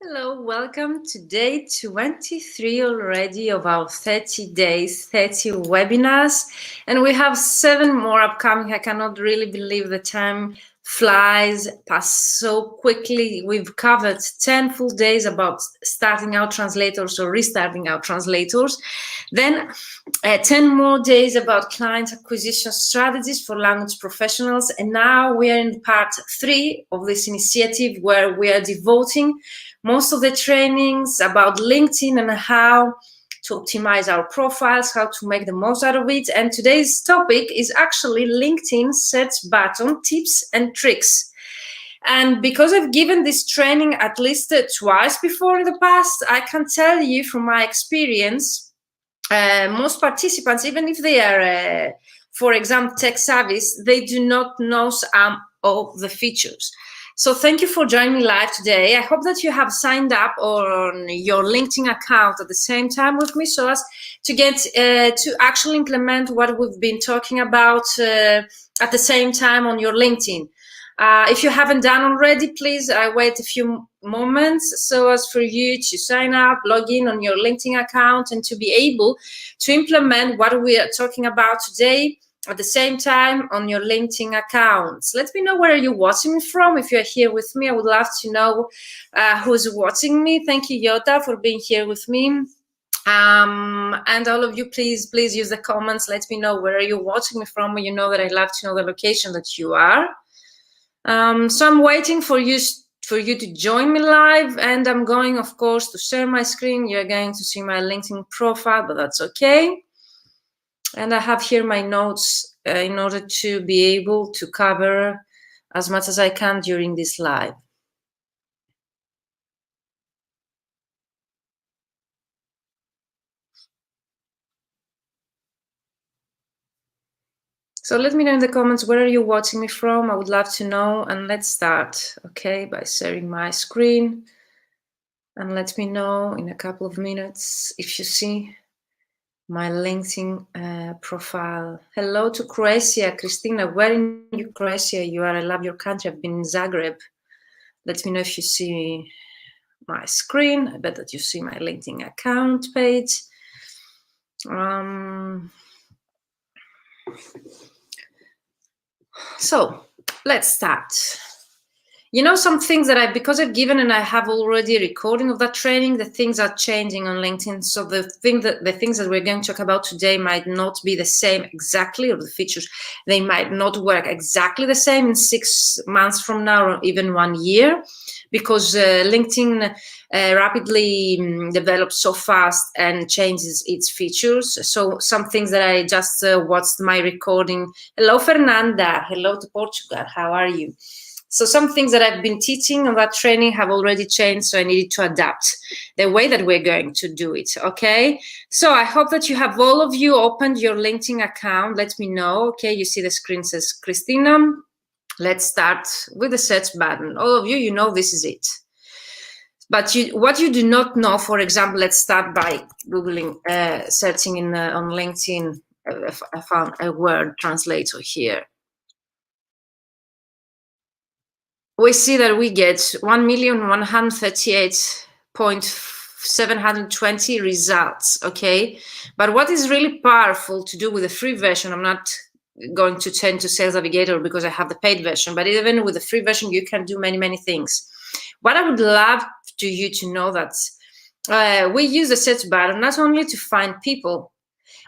Hello, welcome to day 23 already of our 30 days, 30 webinars, and we have 7 more upcoming. I cannot really believe the time flies past so quickly. We've covered 10 full days about starting out translators or restarting out translators. Then 10 more days about client acquisition strategies for language professionals. And now we are in part 3 of this initiative where we are devoting most of the trainings about LinkedIn and how to optimize our profiles, how to make the most out of it. And today's topic is actually LinkedIn search button tips and tricks. And because I've given this training at least twice before in the past, I can tell you from my experience, most participants, even if they are, for example, tech savvy, they do not know some of the features. So thank you for joining me live today. I hope that you have signed up on your LinkedIn account at the same time with me so as to get to actually implement what we've been talking about at the same time on your LinkedIn. If you haven't done already, please wait a few moments so as for you to sign up, log in on your LinkedIn account and to be able to implement what we are talking about today at the same time on your LinkedIn accounts. Let me know where you're watching me from. If you're here with me, I would love to know who's watching me. Thank you, Yota, for being here with me. And all of you, please use the comments. Let me know where you're watching me from. You know that I love to know the location that you are. So I'm waiting for you to join me live, and I'm going, of course, to share my screen. You're going to see my LinkedIn profile, but that's okay. And I have here my notes in order to be able to cover as much as I can during this live. So let me know in the comments, where are you watching me from? I would love to know. And let's start, okay, by sharing my screen. And let me know in a couple of minutes if you see my LinkedIn profile. Hello to Croatia. Christina, where in Croatia you are? I love your country. I've been in Zagreb. Let me know if you see my screen. I bet that you see my LinkedIn account page. So let's start. You know, some things that because I've given and I have already a recording of that training, the things are changing on LinkedIn. So the things that we're going to talk about today might not be the same exactly, or the features, they might not work exactly the same in 6 months from now or even 1 year, because LinkedIn rapidly develops so fast and changes its features. So some things that I just watched my recording. Hello, Fernanda. Hello to Portugal. How are you? So some things that I've been teaching on that training have already changed, so I needed to adapt the way that we're going to do it, okay? So I hope that you have, all of you, opened your LinkedIn account. Let me know, okay? You see the screen says Christina. Let's start with the search button. All of you, you know this is it. But what you do not know, for example, let's start by Googling, searching on LinkedIn. I found a word translator here. We see that we get 1,138,720 results, okay? But what is really powerful to do with the free version, I'm not going to turn to Sales Navigator because I have the paid version, but even with the free version, you can do many, many things. What I would love you to know that we use the search button not only to find people.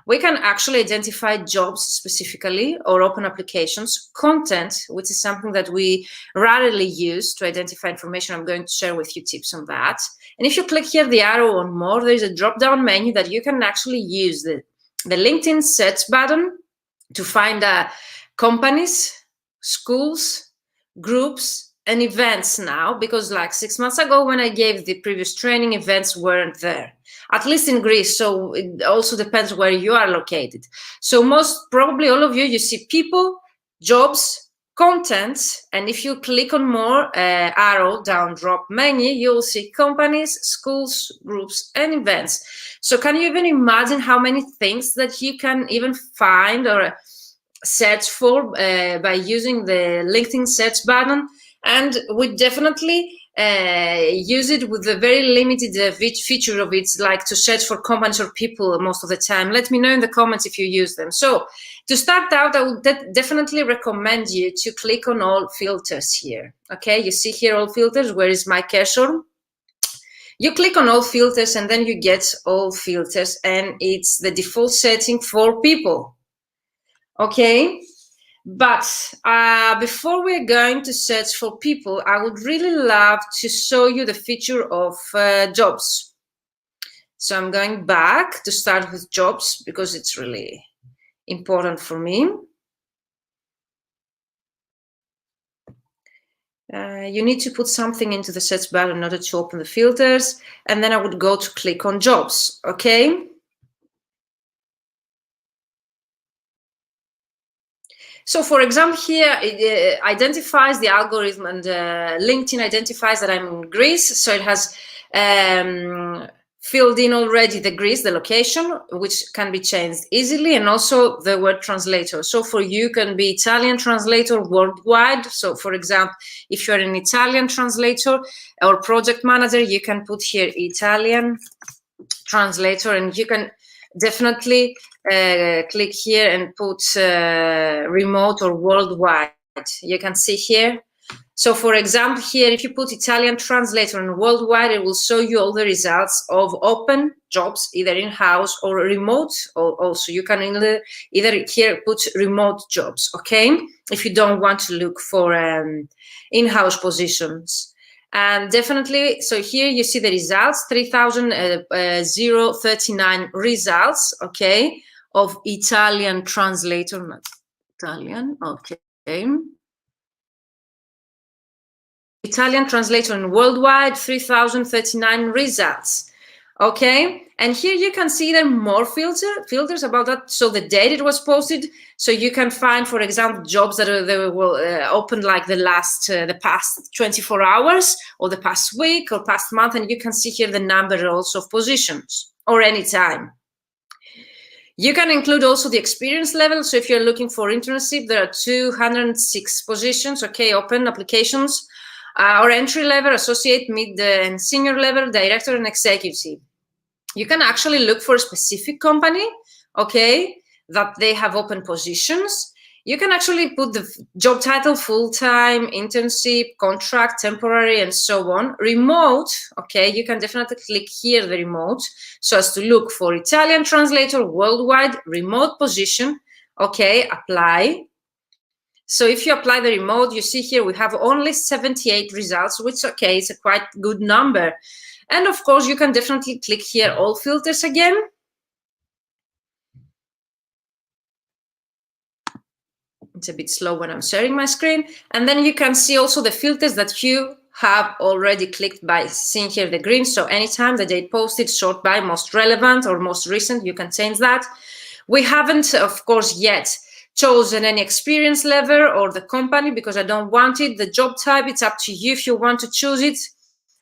We can actually identify jobs specifically or open applications, content, which is something that we rarely use to identify information. I'm going to share with you tips on that. And if you click here the arrow on more, there's a drop-down menu that you can actually use the LinkedIn search button to find companies, schools, groups, and events now, because like 6 months ago when I gave the previous training, events weren't there, at least in Greece. So it also depends where you are located. So most probably all of you see people, jobs, contents, and if you click on more arrow down drop menu, you'll see companies, schools, groups, and events. So can you even imagine how many things that you can even find or search for by using the LinkedIn search button? And we definitely use it with the very limited feature of it, like to search for companies or people most of the time. Let me know in the comments if you use them. So to start out, I would definitely recommend you to click on all filters here. Okay, you see here all filters. Where is my cursor? You click on all filters and then you get all filters, and it's the default setting for people. Okay, but before we're going to search for people, I would really love to show you the feature of jobs. So I'm going back to start with jobs because it's really important for me. You need to put something into the search bar in order to open the filters, and then I would go to click on jobs. Okay. So for example, here it identifies the algorithm, and LinkedIn identifies that I'm in Greece. So it has filled in already the Greece, the location, which can be changed easily, and also the word translator. So for you can be Italian translator worldwide. So for example, if you're an Italian translator or project manager, you can put here Italian translator, and you can definitely click here and put remote or worldwide. You can see here. So for example, here, if you put Italian translator and worldwide, it will show you all the results of open jobs, either in-house or remote. Also, you can either here put remote jobs, okay? If you don't want to look for in-house positions. And definitely, so here you see the results, 3,039 results, okay, of Italian translator, not Italian, okay. Italian translator and worldwide, 3,039 results, okay. And here you can see there more filters about that. So the date it was posted. So you can find, for example, jobs that were opened like the past 24 hours or the past week or past month. And you can see here the number also of positions or any time. You can include also the experience level. So if you're looking for internship, there are 206 positions, okay, open applications, or entry level, associate, mid, and senior level, director, and executive. You can actually look for a specific company, okay, that they have open positions. You can actually put the job title, full-time, internship, contract, temporary, and so on. Remote, okay, you can definitely click here, the remote, so as to look for Italian translator, worldwide, remote position, okay, apply. So if you apply the remote, you see here we have only 78 results, which, okay, it's a quite good number. And of course, you can definitely click here all filters again. It's a bit slow when I'm sharing my screen. And then you can see also the filters that you have already clicked by seeing here the green. So anytime the date posted, sort by most relevant or most recent, you can change that. We haven't, of course, yet chosen any experience level or the company because I don't want it. The job type, it's up to you if you want to choose it.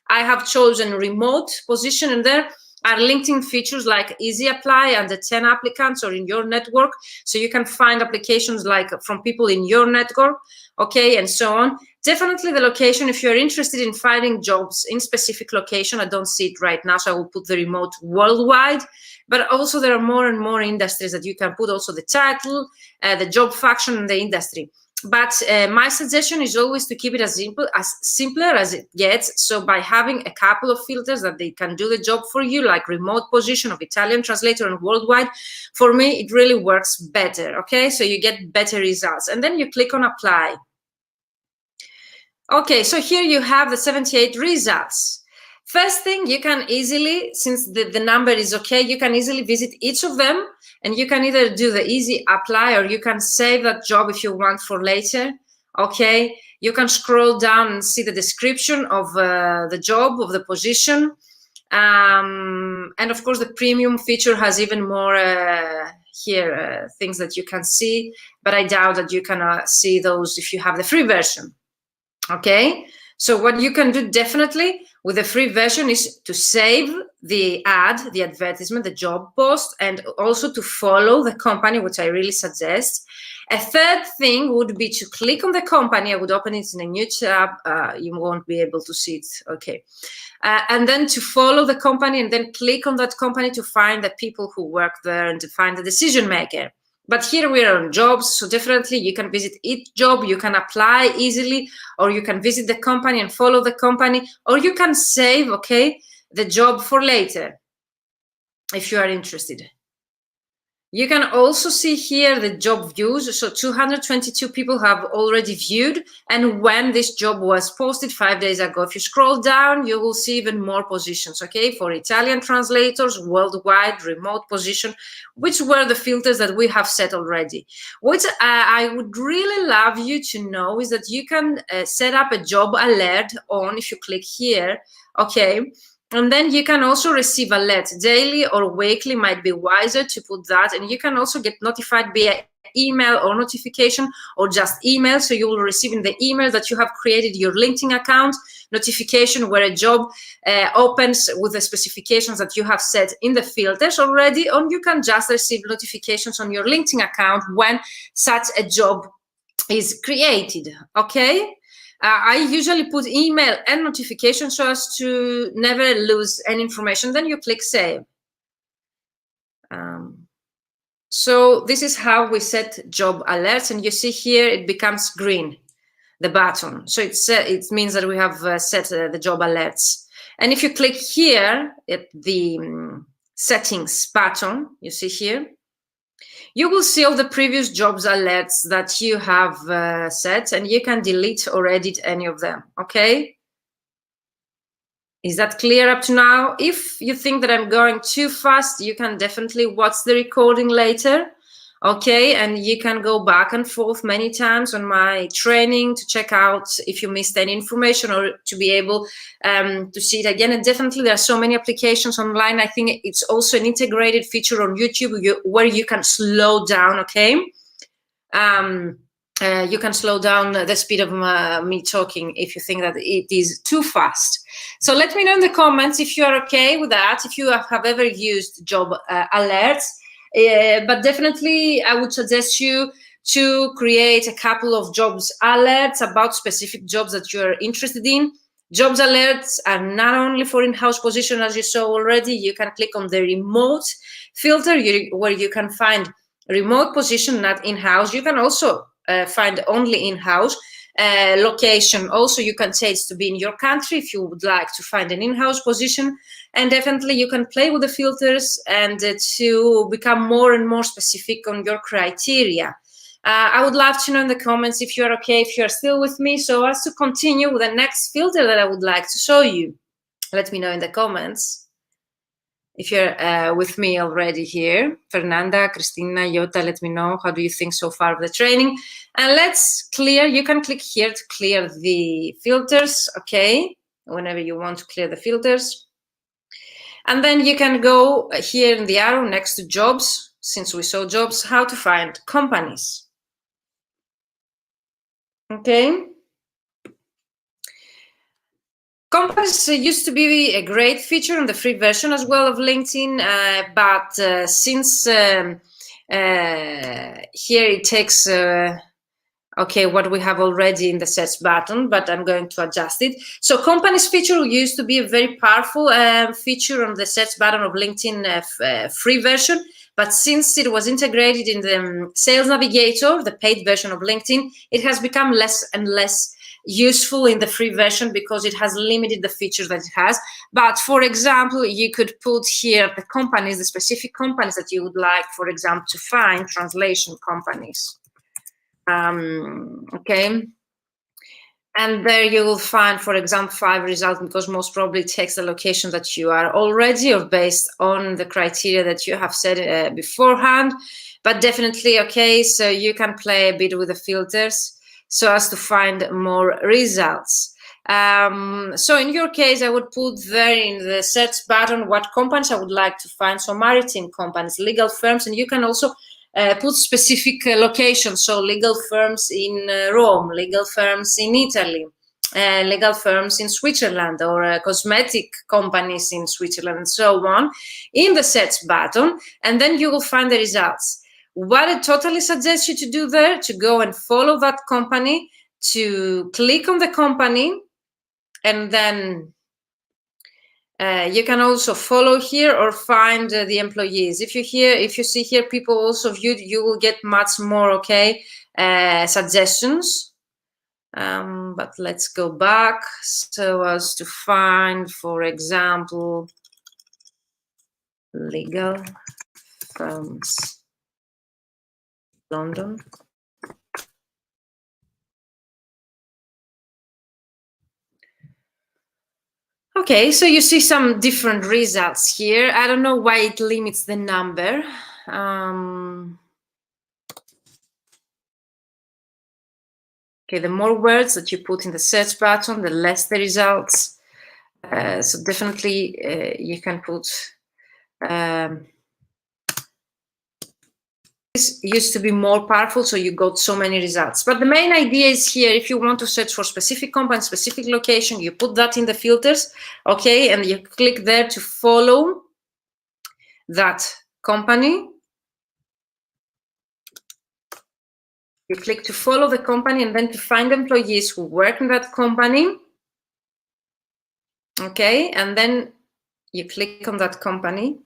I have chosen remote position, and there are LinkedIn features like easy apply under 10 applicants or in your network. So you can find applications like from people in your network, okay, and so on. Definitely the location, if you're interested in finding jobs in specific location, I don't see it right now, so I will put the remote worldwide. But also there are more and more industries that you can put also the title, the job function, and the industry. But my suggestion is always to keep it as simpler as it gets. So by having a couple of filters that they can do the job for you, like remote position of Italian translator and worldwide, for me, it really works better, okay? So you get better results. And then you click on apply. Okay, so here you have the 78 results. First thing, you can easily, since the number is okay, you can easily visit each of them, and you can either do the easy apply or you can save that job if you want for later, okay? You can scroll down and see the description of the job, of the position. And of course, the premium feature has even more here, things that you can see, but I doubt that you can see those if you have the free version, okay? So what you can do definitely with the free version is to save the ad, the advertisement, the job post, and also to follow the company, which I really suggest. A third thing would be to click on the company. I would open it in a new tab. You won't be able to see it. Okay. And then to follow the company and then click on that company to find the people who work there and to find the decision maker. But here we are on jobs, so definitely you can visit each job, you can apply easily, or you can visit the company and follow the company, or you can save, okay, the job for later, if you are interested. You can also see here the job views. So 222 people have already viewed, and when this job was posted 5 days ago. If you scroll down, you will see even more positions, okay, for Italian translators, worldwide, remote position, which were the filters that we have set already. What I would really love you to know is that you can set up a job alert on, if you click here, okay, and then you can also receive alerts daily or weekly, might be wiser to put that. And you can also get notified via email or notification or just email. So you will receive in the email that you have created your LinkedIn account notification where a job opens with the specifications that you have set in the filters already, or you can just receive notifications on your LinkedIn account when such a job is created, okay? I usually put email and notification so as to never lose any information. Then you click save. So this is how we set job alerts, and you see here it becomes green, the button. So it means that we have set the job alerts. And if you click here at the settings button, you see here, you will see all the previous jobs alerts that you have set, and you can delete or edit any of them, okay? Is that clear up to now? If you think that I'm going too fast, you can definitely watch the recording later, okay? And you can go back and forth many times on my training to check out if you missed any information or to be able to see it again. And definitely there are so many applications online. I think it's also an integrated feature on YouTube where you can slow down, okay? You can slow down the speed of me talking if you think that it is too fast. So let me know in the comments if you are okay with that, if you have ever used job alerts. But definitely I would suggest you to create a couple of jobs alerts about specific jobs that you're interested in. Jobs alerts are not only for in-house position, as you saw already. You can click on the remote filter where you can find remote position, not in-house. You can also find only in-house location. Also, you can say it's to be in your country if you would like to find an in-house position. And definitely you can play with the filters and to become more and more specific on your criteria. I would love to know in the comments if you're okay, if you're still with me, so as to continue with the next filter that I would like to show you. Let me know in the comments if you're with me already here. Fernanda, Christina, Yota, let me know. How do you think so far of the training? And let's clear. You can click here to clear the filters, okay? Whenever you want to clear the filters. And then you can go here in the arrow next to jobs, since we saw jobs, how to find companies. Okay. Companies used to be a great feature on the free version as well of LinkedIn, but since here it takes okay, what we have already in the search button, but I'm going to adjust it. So companies feature used to be a very powerful feature on the search button of LinkedIn free version, but since it was integrated in the Sales Navigator, the paid version of LinkedIn, it has become less and less useful in the free version because it has limited the features that it has. But for example, you could put here the companies, the specific companies that you would like, for example, to find translation companies. Okay, and there you will find, for example, 5 results, because most probably it takes the location that you are already or based on the criteria that you have set beforehand. But definitely, okay, so you can play a bit with the filters so as to find more results. So in your case, I would put there in the search button what companies I would like to find. So maritime companies, legal firms, and you can also put specific locations, so legal firms in Rome, legal firms in Italy, legal firms in Switzerland or cosmetic companies in Switzerland and so on in the search button, and then you will find the results. What I totally suggest you to do there, to go and follow that company, to click on the company, and then you can also follow here or find the employees. If you see here people also viewed, you will get much more suggestions. But let's go back so as to find, for example, legal firms London. Okay, so you see some different results here. I don't know why it limits the number. Okay, the more words that you put in the search button, the less the results. So definitely you can put. This used to be more powerful, so you got so many results. But the main idea is here, if you want to search for specific company, specific location, you put that in the filters, okay, and you click there to follow that company. You click to follow the company and then to find employees who work in that company. Okay, and then you click on that company,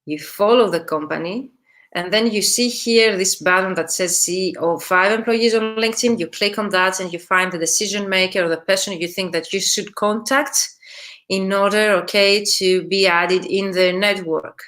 you follow the company, and then you see here this button that says CEO 5 employees on LinkedIn. You click on that and you find the decision maker or the person you think that you should contact in order, okay, to be added in the network.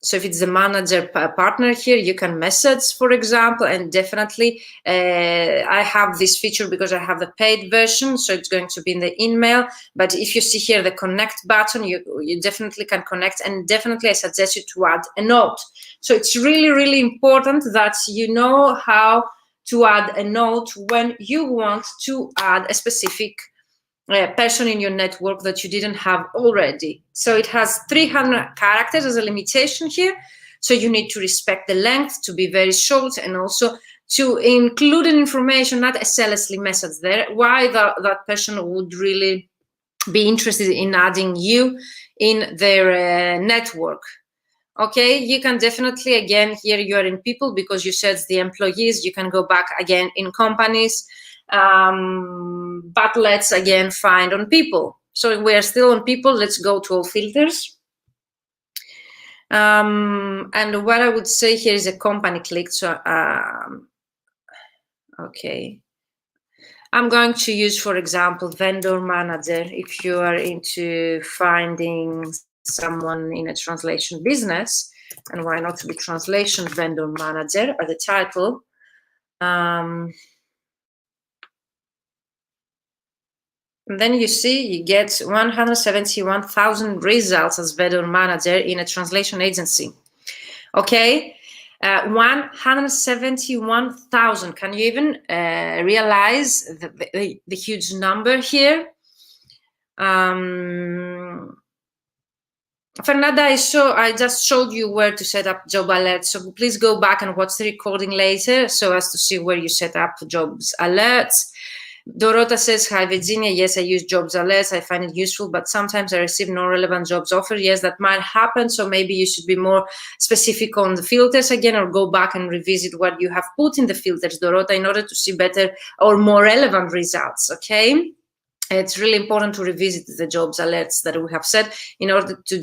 So if it's the manager partner here, you can message, for example, and definitely I have this feature because I have the paid version, so it's going to be in the email. But if you see here the connect button, you definitely can connect, and definitely I suggest you to add a note. So it's really, really important that you know how to add a note when you want to add a specific person in your network that you didn't have already. So it has 300 characters as a limitation here. So you need to respect the length, to be very short, and also to include an information, not a selflessly message there, why that person would really be interested in adding you in their network. Okay, you can definitely, again, here you are in people because you said the employees. You can go back again in companies. But let's again find on people. So we are still on people. Let's go to all filters. And what I would say here is a company click. So, okay. I'm going to use, for example, vendor manager. If you are into finding someone in a translation business, and why not to be translation vendor manager as the title. And then you see you get 171,000 results as vendor manager in a translation agency. Okay, 171,000. Can you even realize the huge number here? Fernanda, I just showed you where to set up job alerts. So please go back and watch the recording later so as to see where you set up jobs alerts. Dorota says, hi, Virginia. Yes, I use jobs alerts. I find it useful, but sometimes I receive no relevant jobs offer. Yes, that might happen. So maybe you should be more specific on the filters again, or go back and revisit what you have put in the filters, Dorota, in order to see better or more relevant results. Okay. It's really important to revisit the jobs alerts that we have set in order to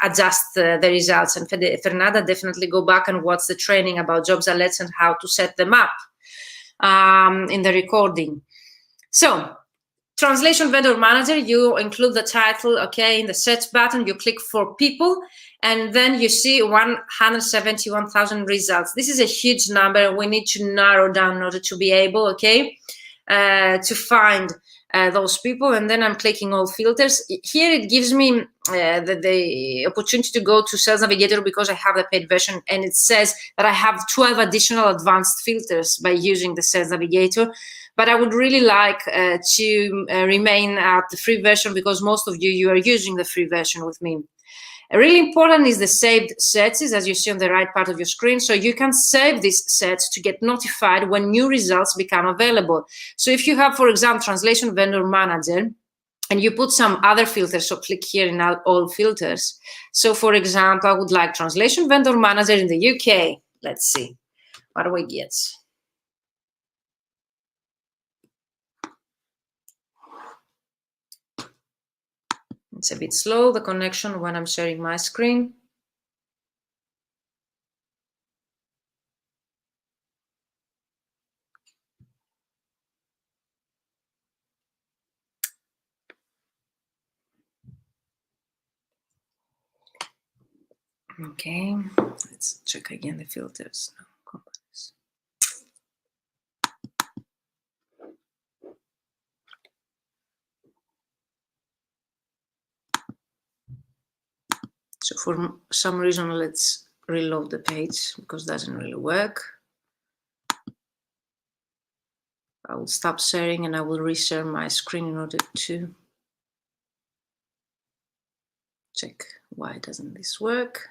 adjust the results. And Fernanda, definitely go back and watch the training about jobs alerts and how to set them up in the recording. So, translation vendor manager, you include the title, okay, in the search button, you click for people, and then you see 171,000 results. This is a huge number. We need to narrow down in order to be able, okay, to find those people. And then I'm clicking all filters. Here it gives me the opportunity to go to Sales Navigator because I have the paid version, and it says that I have 12 additional advanced filters by using the Sales Navigator. But I would really like to remain at the free version because most of you are using the free version with me. Really important is the saved sets, as you see on the right part of your screen. So you can save these sets to get notified when new results become available. So if you have, for example, Translation Vendor Manager, and you put some other filters, so click here in all filters. So for example, I would like Translation Vendor Manager in the UK. Let's see, what do we get? It's a bit slow, the connection, when I'm sharing my screen. Okay, let's check again the filters. So for some reason, let's reload the page because it doesn't really work. I will stop sharing and I will reshare my screen in order to check why doesn't this work.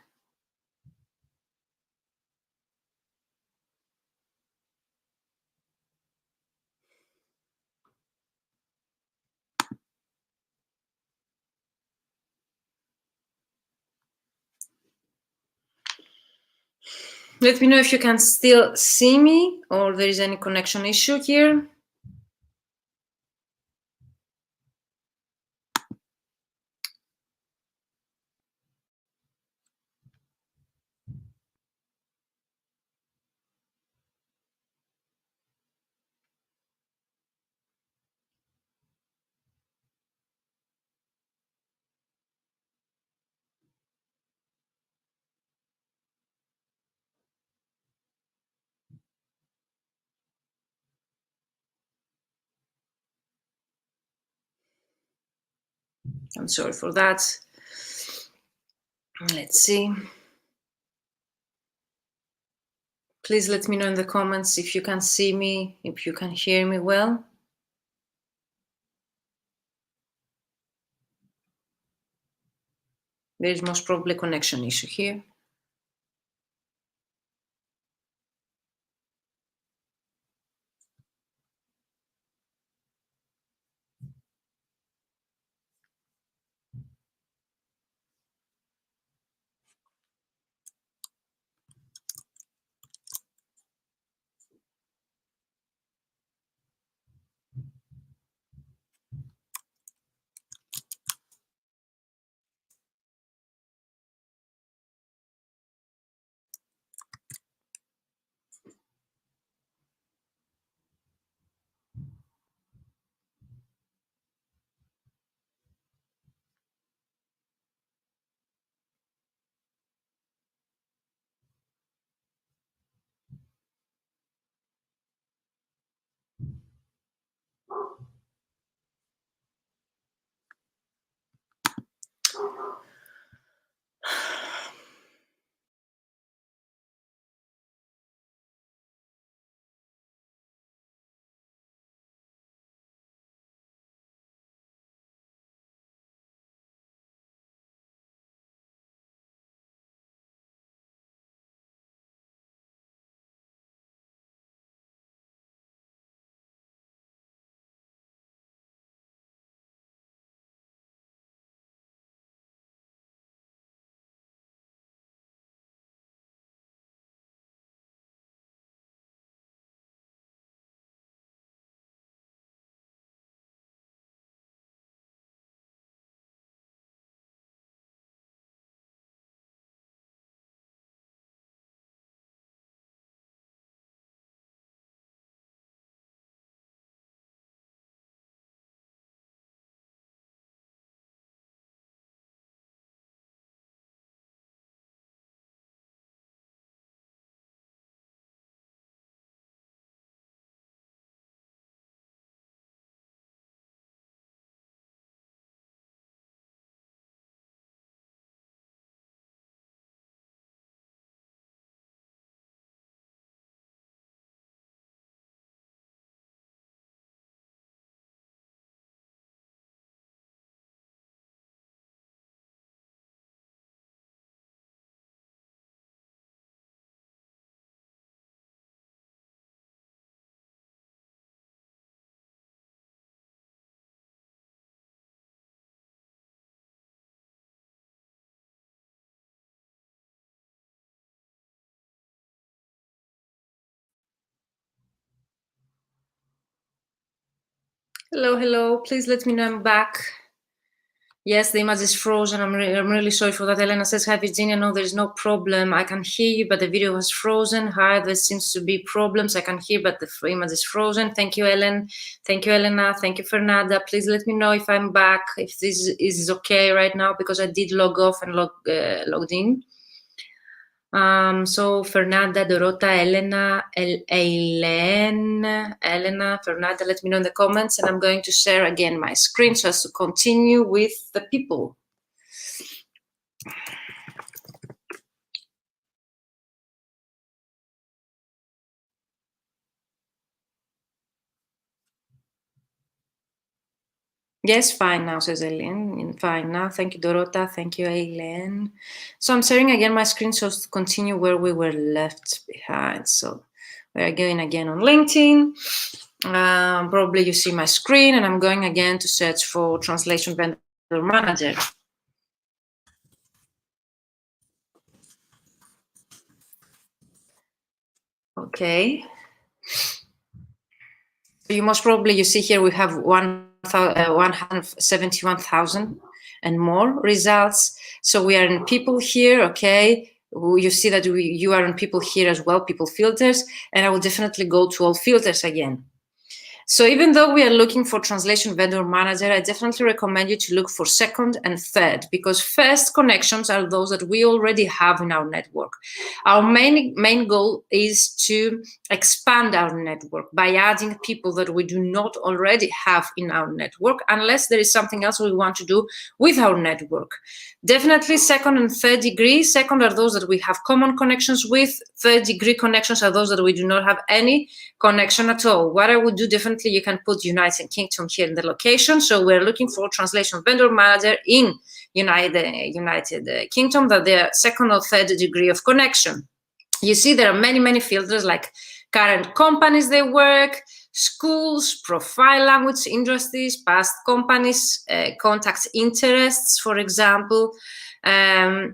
Let me know if you can still see me or there is any connection issue here. I'm sorry for that. Let's see. Please let me know in the comments if you can see me, if you can hear me well. There is most probably a connection issue here. Hello, hello. Please let me know I'm back. Yes, the image is frozen. I'm really sorry for that. Elena says, hi, Virginia. No, there's no problem. I can hear you, but the video was frozen. Hi, there seems to be problems. I can hear, but the image is frozen. Thank you, Ellen. Thank you, Elena. Thank you, Fernanda. Please let me know if I'm back, if this is okay right now, because I did log off and logged in. So Fernanda, Dorota, Elena, Elena, Fernanda, let me know in the comments, and I'm going to share again my screen so as to continue with the people. Yes, fine now, says Eileen. Fine now. Thank you, Dorota. Thank you, Eileen. So I'm sharing again my screen so to continue where we were left behind. So we're going again on LinkedIn. Probably you see my screen, and I'm going again to search for translation vendor manager. Okay. You most probably, you see here we have 171,000 and more results. So we are in people here, okay? You see that you are in people here as well, people filters, and I will definitely go to all filters again. So even though we are looking for translation vendor manager, I definitely recommend you to look for second and third, because first connections are those that we already have in our network. Our main goal is to expand our network by adding people that we do not already have in our network, unless there is something else we want to do with our network. Definitely second and third degree. Second are those that we have common connections with. Third degree connections are those that we do not have any connection at all. What I would do differently, you can put United Kingdom here in the location. So we're looking for translation vendor manager in United Kingdom, that they're second or third degree of connection. You see there are many filters, like current companies they work, schools, profile language, industries, past companies, contacts, interests, for example,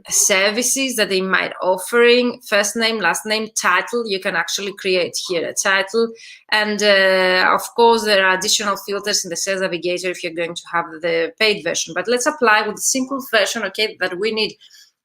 services that they might offering, first name, last name, title. You can actually create here a title. And of course, there are additional filters in the Sales Navigator if you're going to have the paid version. But let's apply with the simple version, okay, that we need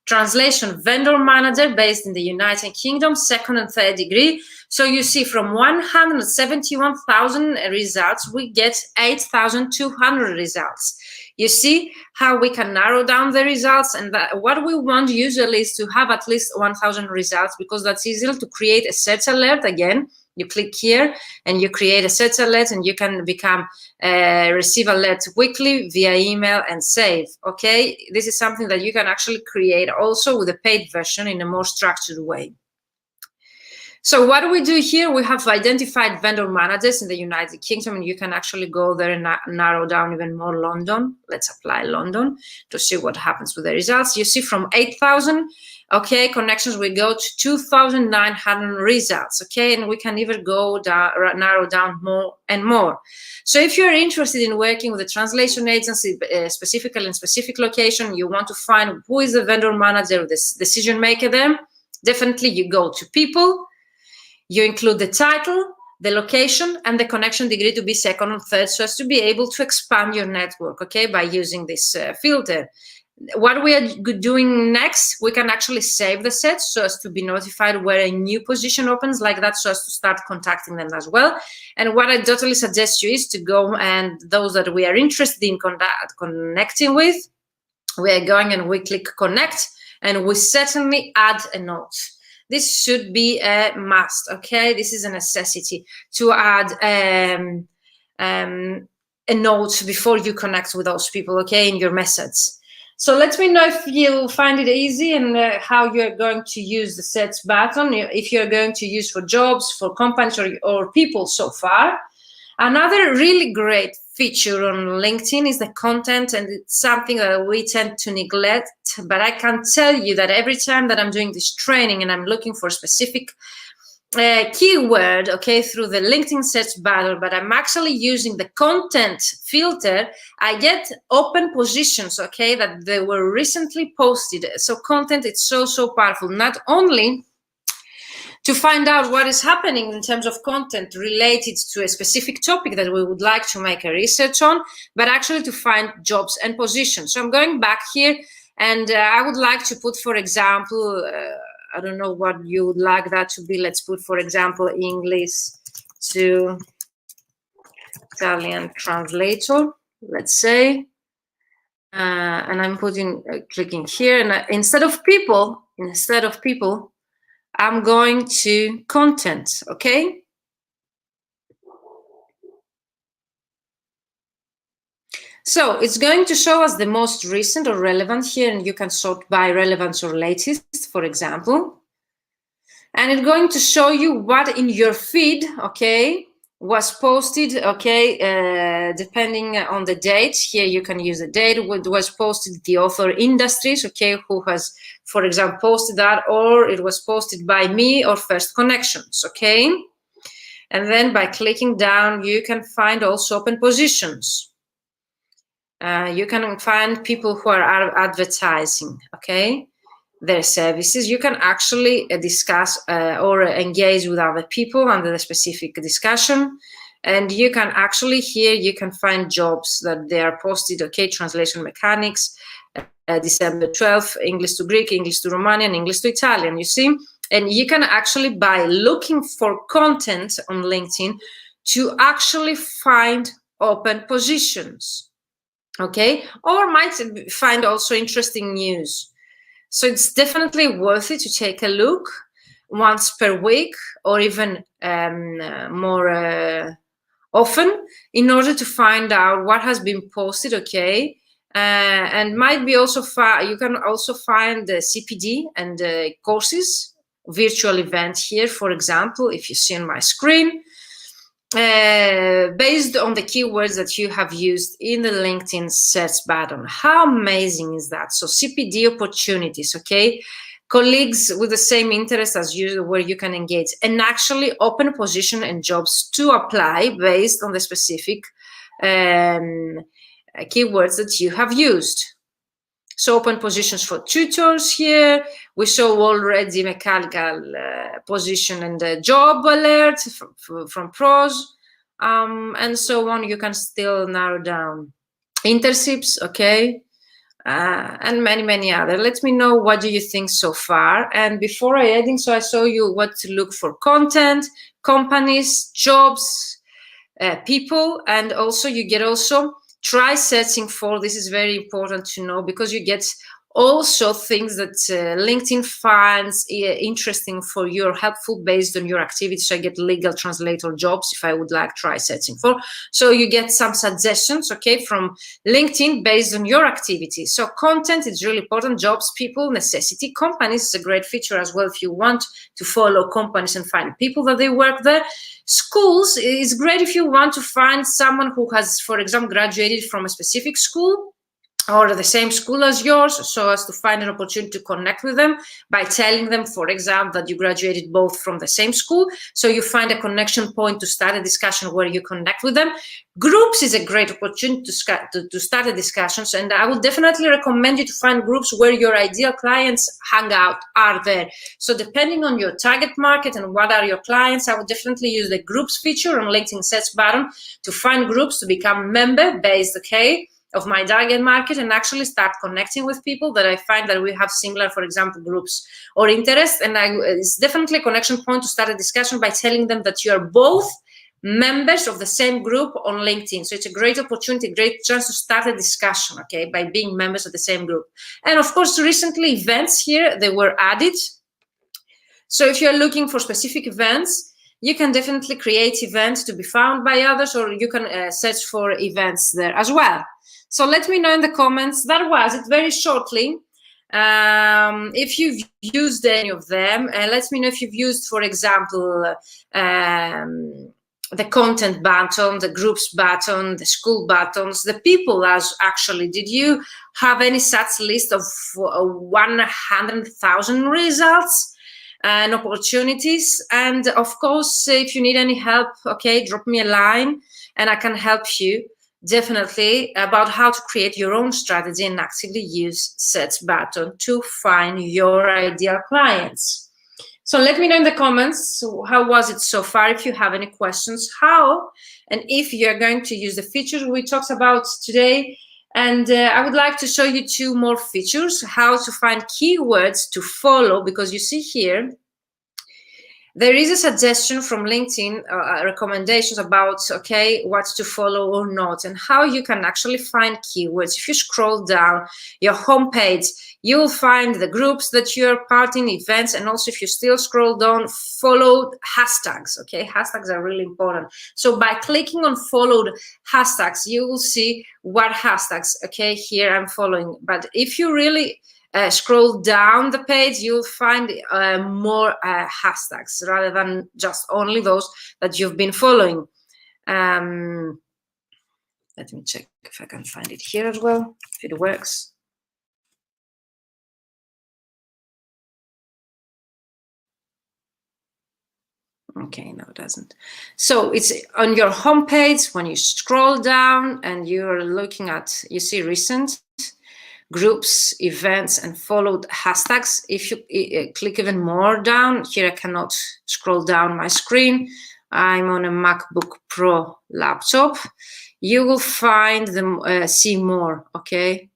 translation vendor manager based in the United Kingdom, second and third degree. So you see from 171,000 results, we get 8,200 results. You see how we can narrow down the results, and that what we want usually is to have at least 1,000 results, because that's easier to create a search alert. Again, you click here and you create a search alert, and you can receive alerts weekly via email and save. Okay, this is something that you can actually create also with a paid version in a more structured way. So what do we do here? We have identified vendor managers in the United Kingdom, and you can actually go there and narrow down even more London. Let's apply London to see what happens with the results. You see from 8,000, okay, connections, we go to 2,900 results, okay, and we can even go down, narrow down more and more. So if you're interested in working with a translation agency, specifically in specific location, you want to find who is the vendor manager, the decision maker there, definitely you go to people. You include the title, the location, and the connection degree to be second or third, so as to be able to expand your network, okay, by using this filter. What we are doing next, we can actually save the set so as to be notified where a new position opens like that, so as to start contacting them as well. And what I totally suggest you is to go, and those that we are interested in connecting with, we are going and we click connect, and we certainly add a note. This should be a must, okay? This is a necessity to add a note before you connect with those people, okay, in your message. So let me know if you find it easy, and how you're going to use the search button, if you're going to use for jobs, for companies, or people so far. Another really great feature on LinkedIn is the content, and it's something that we tend to neglect, but I can tell you that every time that I'm doing this training and I'm looking for a specific keyword, okay, through the LinkedIn search button, but I'm actually using the content filter, I get open positions, okay, that they were recently posted. So content, it's so powerful. Not only to find out what is happening in terms of content related to a specific topic that we would like to make a research on, but actually to find jobs and positions. So I'm going back here, and I would like to put, for example, I don't know what you would like that to be. Let's put, for example, English to Italian translator, let's say. And I'm putting, clicking here, and instead of people, I'm going to content, okay? So it's going to show us the most recent or relevant here, and you can sort by relevance or latest, for example. And it's going to show you what in your feed, okay, was posted, okay, depending on the date. Here you can use the date, what was posted, the author, industries, okay, who has, for example, posted that, or it was posted by me or First Connections, okay? And then by clicking down, you can find also open positions. You can find people who are advertising, okay, their services. You can actually discuss or engage with other people under the specific discussion. And you can actually here, you can find jobs that they are posted, okay, translation mechanics, December 12th, English to Greek, English to Romanian, English to Italian, you see? And you can actually, by looking for content on LinkedIn, to actually find open positions, okay? Or might find also interesting news. So it's definitely worth it to take a look once per week, or even more often, in order to find out what has been posted, okay? And might be also, you can also find the CPD and courses, virtual event here, for example, if you see on my screen, based on the keywords that you have used in the LinkedIn search button. How amazing is that? So CPD opportunities, okay? Colleagues with the same interest as you, where you can engage, and actually open position and jobs to apply based on the specific keywords that you have used. So open positions for tutors here. We saw already mechanical position and the job alert from pros, and so on. You can still narrow down internships, okay, and many other. Let me know, what do you think so far? And before I ending, so I show you what to look for: content, companies, jobs, people, and also you get also try searching for, this is very important to know, because you get also things that LinkedIn finds interesting for you or helpful based on your activities. So I get legal translator jobs if I would like try searching for. So you get some suggestions, okay, from LinkedIn based on your activities. So content is really important. Jobs, people, necessity. Companies is a great feature as well if you want to follow companies and find people that they work there. Schools is great if you want to find someone who has, for example, graduated from a specific school or the same school as yours, so as to find an opportunity to connect with them by telling them, for example, that you graduated both from the same school. So you find a connection point to start a discussion where you connect with them. Groups is a great opportunity to start a discussions, and I would definitely recommend you to find groups where your ideal clients hang out, are there. So depending on your target market and what are your clients, I would definitely use the groups feature on LinkedIn search button to find groups, to become member-based, okay, of my target market, and actually start connecting with people that I find that we have similar, for example, groups or interests. And it's definitely a connection point to start a discussion by telling them that you are both members of the same group on LinkedIn. So it's a great opportunity, great chance to start a discussion, okay, by being members of the same group. And of course, recently events here, they were added. So if you're looking for specific events, you can definitely create events to be found by others, or you can search for events there as well. So let me know in the comments. That was it, very shortly. If you've used any of them, let me know if you've used, for example, the content button, the groups button, the school buttons, the people as actually. Did you have any such list of 100,000 results and opportunities? And of course, if you need any help, okay, drop me a line and I can help you definitely about how to create your own strategy and actively use search button to find your ideal clients. So let me know in the comments, how was it so far? If you have any questions, how, and if you're going to use the features we talked about today. And I would like to show you 2 more features, how to find keywords to follow, because you see here, there is a suggestion from LinkedIn, recommendations about, okay, what to follow or not, and how you can actually find keywords. If you scroll down your homepage, you will find the groups that you're part in, events, and also if you still scroll down, followed hashtags, okay? Hashtags are really important. So by clicking on followed hashtags, you will see what hashtags, okay, here I'm following. But if you really scroll down the page, you'll find more hashtags rather than just only those that you've been following. Let me check if I can find it here as well, if it works. Okay, no, it doesn't. So it's on your homepage. When you scroll down and you're looking at, you see recent groups, events, and followed hashtags. If you click even more down, here I cannot scroll down my screen. I'm on a MacBook Pro laptop. You will find them, see more, okay?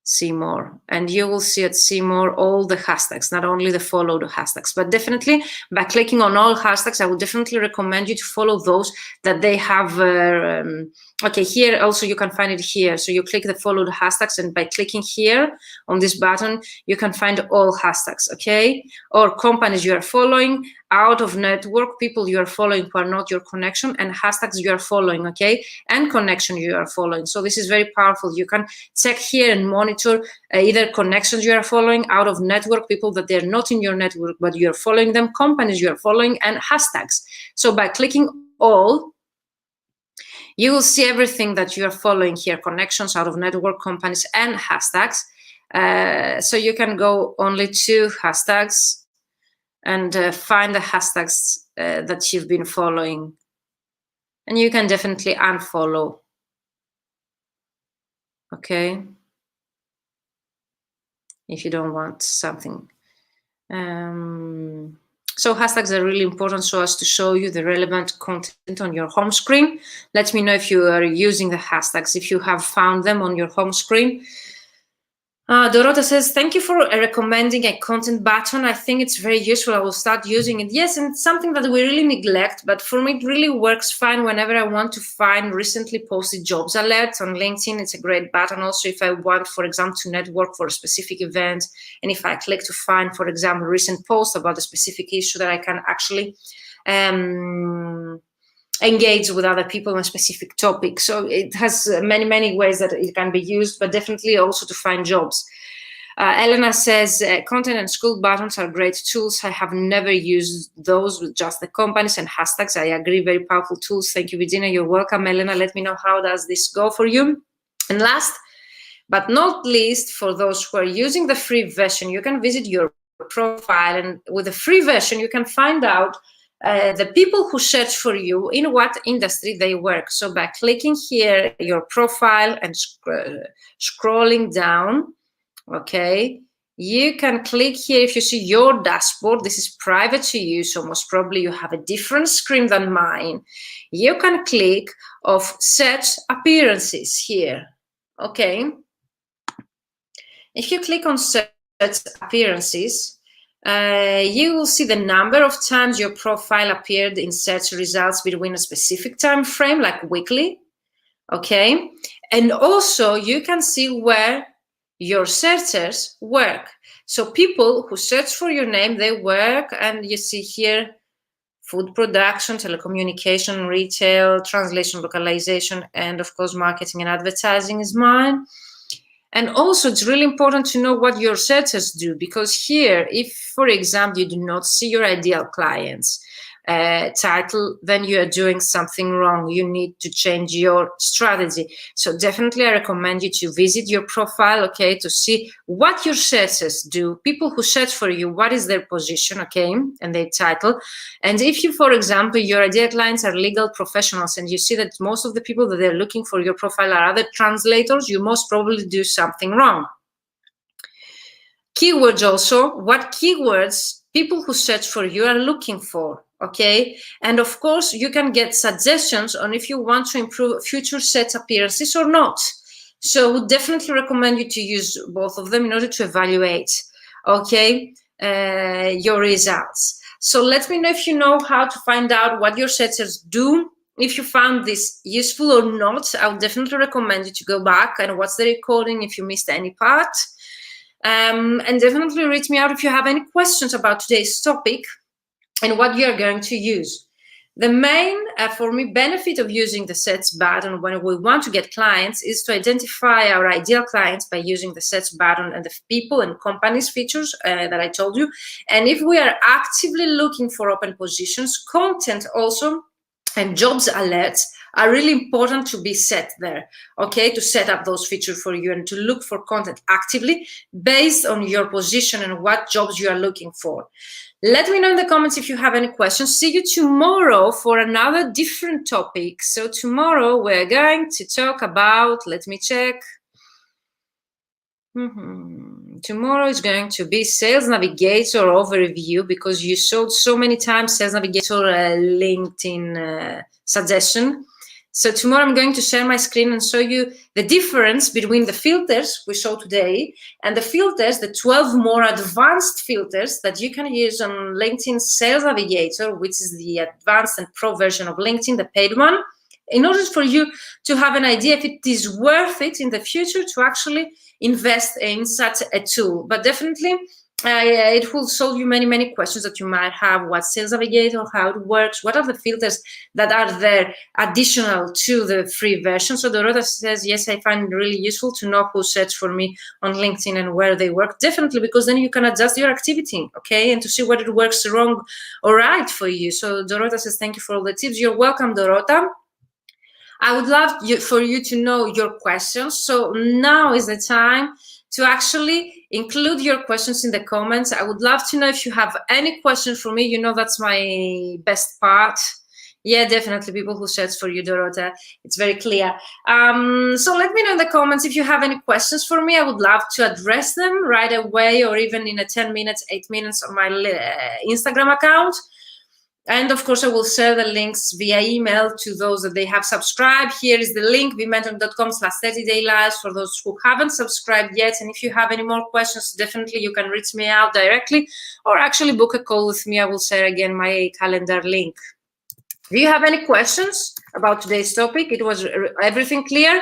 See more, and you will see at see more all the hashtags, not only the followed hashtags, but definitely by clicking on all hashtags, I would definitely recommend you to follow those that they have. Okay, here also you can find it here. So you click the followed hashtags, and by clicking here on this button, you can find all hashtags, okay? Or companies you are following, out of network, people you are following who are not your connection, and hashtags you are following, okay? And connection you are following. So this is very powerful. You can check here and monitor either connections you are following, out of network, people that they're not in your network, but you're following them, companies you are following, and hashtags. So by clicking all, you will see everything that you are following here, connections, out of network, companies, and hashtags. So you can go only to hashtags and find the hashtags that you've been following. And you can definitely unfollow, okay? If you don't want something. So hashtags are really important so as to show you the relevant content on your home screen. Let me know if you are using the hashtags, if you have found them on your home screen. Dorota says, thank you for recommending a content button. I think it's very useful. I will start using it. Yes, and it's something that we really neglect, but for me, it really works fine whenever I want to find recently posted jobs alerts on LinkedIn. It's a great button. Also, if I want, for example, to network for a specific event, and if I click to find, for example, recent post about a specific issue that I can actually engage with other people on a specific topic. So it has many, many ways that it can be used, but definitely also to find jobs. Elena says, content and school buttons are great tools. I have never used those with just the companies and hashtags. I agree, very powerful tools. Thank you, Virginia. You're welcome. Elena, let me know how does this go for you. And last but not least, for those who are using the free version, you can visit your profile, and with the free version, you can find out the people who search for you, in what industry they work. So by clicking here, your profile, and scrolling down, okay, you can click here. If you see your dashboard, this is private to you, so most probably you have a different screen than mine. You can click of search appearances here, okay. If you click on search appearances, you will see the number of times your profile appeared in search results between a specific time frame, like weekly, okay? And also you can see where your searchers work. So people who search for your name, they work, and you see here food production, telecommunication, retail, translation, localization, and of course marketing and advertising is mine. And also, it's really important to know what your searchers do, because here, if, for example, you do not see your ideal clients title, then you are doing something wrong. You need to change your strategy. So definitely I recommend you to visit your profile, okay, to see what your searchers do, people who search for you, what is their position, okay, and their title. And if you, for example, your ideal clients are legal professionals, and you see that most of the people that they're looking for your profile are other translators, you most probably do something wrong. Keywords also, what keywords people who search for you are looking for, okay? And of course, you can get suggestions on if you want to improve future set appearances or not. So I would definitely recommend you to use both of them in order to evaluate, okay, your results. So let me know if you know how to find out what your searchers do. If you found this useful or not, I would definitely recommend you to go back and watch the recording if you missed any part. And definitely reach me out if you have any questions about today's topic and what you are going to use. The main, for me, benefit of using the search button when we want to get clients is to identify our ideal clients by using the search button and the people and companies features that I told you. And if we are actively looking for open positions, content also and jobs alerts are really important to be set there, okay, to set up those features for you and to look for content actively based on your position and what jobs you are looking for. Let me know in the comments if you have any questions. See you tomorrow for another different topic. So tomorrow we're going to talk about, let me check. Tomorrow is going to be Sales Navigator overview, because you showed so many times Sales Navigator LinkedIn suggestion. So tomorrow I'm going to share my screen and show you the difference between the filters we saw today and the filters, the 12 more advanced filters that you can use on LinkedIn Sales Navigator, which is the advanced and pro version of LinkedIn, the paid one, in order for you to have an idea if it is worth it in the future to actually invest in such a tool. But definitely it will solve you many questions that you might have. What Sales Navigator, how it works, what are the filters that are there additional to the free version. So Dorota says, yes, I find it really useful to know who searched for me on LinkedIn and where they work. Definitely, because then you can adjust your activity, okay, and to see whether it works wrong or right for you. So Dorota says, thank you for all the tips. You're welcome, Dorota. I would love for you to know your questions. So now is the time to actually include your questions in the comments. I would love to know if you have any questions for me. You know, that's my best part. Yeah, definitely people who search for you, Dorota. It's very clear. So let me know in the comments if you have any questions for me. I would love to address them right away, or even in a 10 minutes, 8 minutes on my Instagram account. And of course, I will share the links via email to those that they have subscribed. Here is the link, vmentoring.com/30day-lives for those who haven't subscribed yet. And if you have any more questions, definitely you can reach me out directly or actually book a call with me. I will share again my calendar link. Do you have any questions about today's topic? It was everything clear?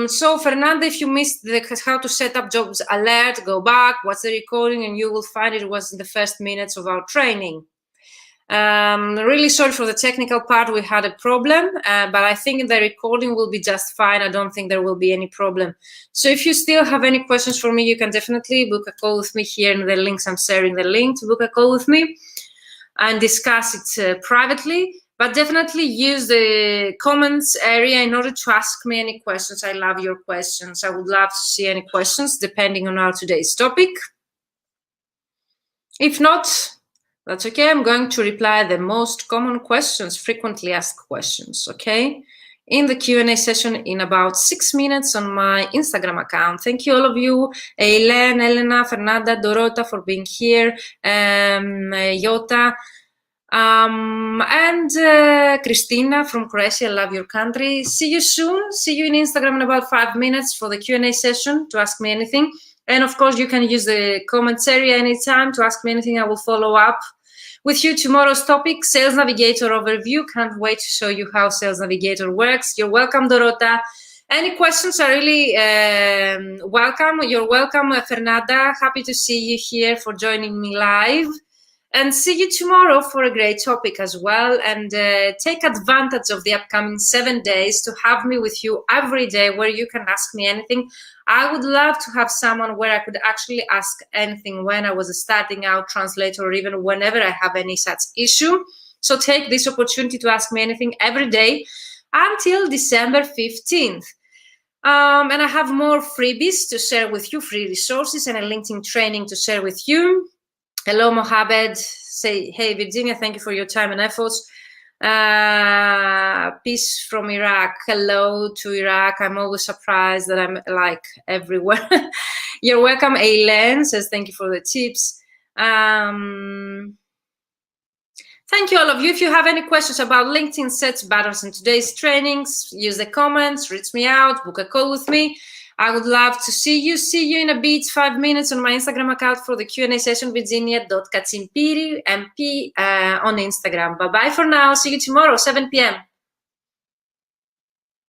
So Fernanda, if you missed how to set up jobs alert, go back, watch the recording, and you will find it was in the first minutes of our training. Really sorry for the technical part. We had a problem, but I think the recording will be just fine. I don't think there will be any problem. So if you still have any questions for me, you can definitely book a call with me here in the links. I'm sharing the link to book a call with me and discuss it privately. But definitely use the comments area in order to ask me any questions. I love your questions. I would love to see any questions depending on our today's topic. If not, that's okay. I'm going to reply the most common questions, frequently asked questions, okay, in the Q&A session in about 6 minutes on my Instagram account. Thank you all of you, Eileen, Elena, Fernanda, Dorota for being here, Jota, and Christina from Croatia. I love your country. See you soon. See you in Instagram in about 5 minutes for the Q&A session to ask me anything. And of course, you can use the comments area anytime to ask me anything. I will follow up with you. Tomorrow's topic, Sales Navigator overview. Can't wait to show you how Sales Navigator works. You're welcome, Dorota. Any questions are really welcome. You're welcome, Fernanda. Happy to see you here for joining me live. And see you tomorrow for a great topic as well. And take advantage of the upcoming 7 days to have me with you every day where you can ask me anything. I would love to have someone where I could actually ask anything when I was a starting out translator or even whenever I have any such issue. So take this opportunity to ask me anything every day until December 15th. And I have more freebies to share with you, free resources and a LinkedIn training to share with you. Hello, Mohammed. Say, hey, Virginia, thank you for your time and efforts. Peace from Iraq. Hello to Iraq. I'm always surprised that I'm like everywhere. You're welcome. Aileen says, thank you for the tips. Thank you, all of you. If you have any questions about LinkedIn sets, buttons, and today's trainings, use the comments, reach me out, book a call with me. I would love to see you. See you in a bit, 5 minutes on my Instagram account for the Q&A session, virginia.katsimpiri, MP, on Instagram. Bye-bye for now. See you tomorrow, 7 p.m.